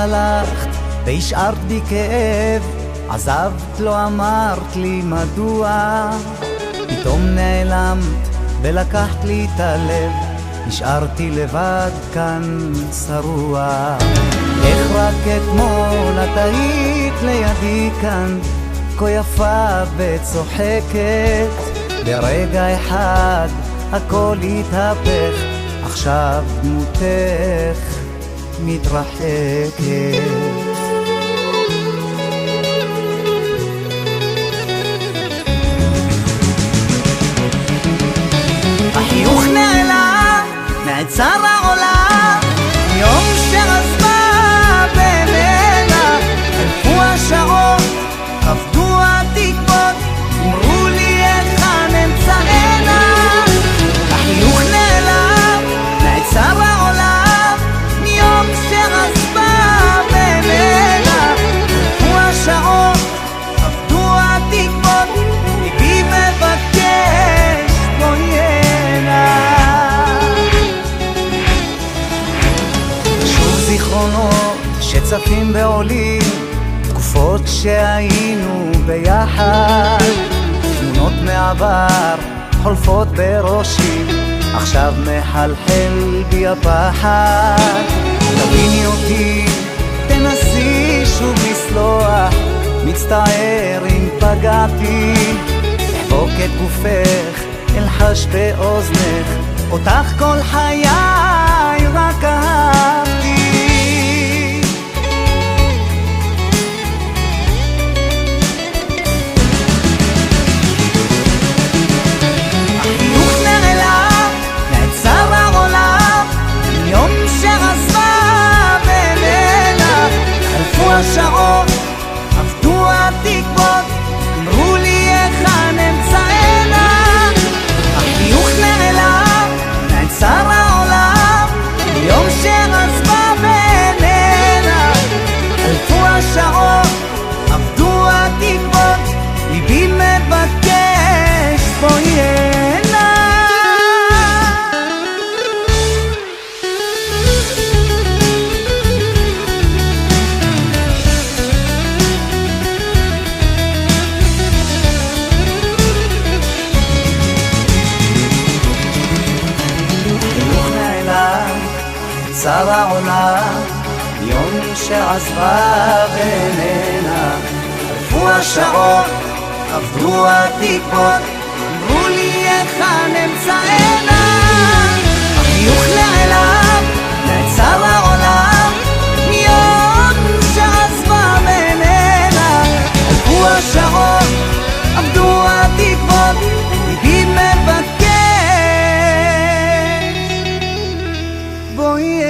הלכת והשארת בי כאב, עזבת לא אמרת לי מדוע, פתאום נעלמת ולקחת לי את הלב, נשארתי לבד כאן שרוע. איך רק אתמול את היית לידי כאן, כה יפה וצוחקת, ברגע אחד הכל התהפך, עכשיו דמותך מתרחקת. החיוך נעלם, נעצר העולם, יום שרזמה בינינה, חלפו השעות, עבדו התקוות, אמרו לי היכן אמצענה. החיוך נעלם, נעצר העולם, יום שרזמה בינינה, חלפו השעות, עבדו התקוות, ליבי מבקש בואי זיכרונות שצפים בעולים, תקופות שהיינו ביחד, תמונות מעבר חולפות בראשי, עכשיו מחלחל בי הפחד. תביני אותי, תנסי שוב לסלוח, מצטער אם פגעתי, אחבוק את גופך, אלחש באוזנך, אותך כל חיי רק אהבתי. החיוך נעלם, נעצר העולם, יום שרזמה בינינה, חלפו השעות, עבדו התקוות, אמרו לי היכן אמצענה. החיוך נעלם, נעצר העולם, יום שרזמה בינינה, חלפו השעות, עבדו התקוות, ליבי מבקש בואי הנה. נעצר העולם, יום שעזבה בינינה, חלפו השעות, עברו התקוות, אמרו לי היכן אמצענה. החיוך נעלם, נעצר העולם, יום שעזבה בינינה, חלפו השעות, עברו התקוות, ליבי מבקש בואי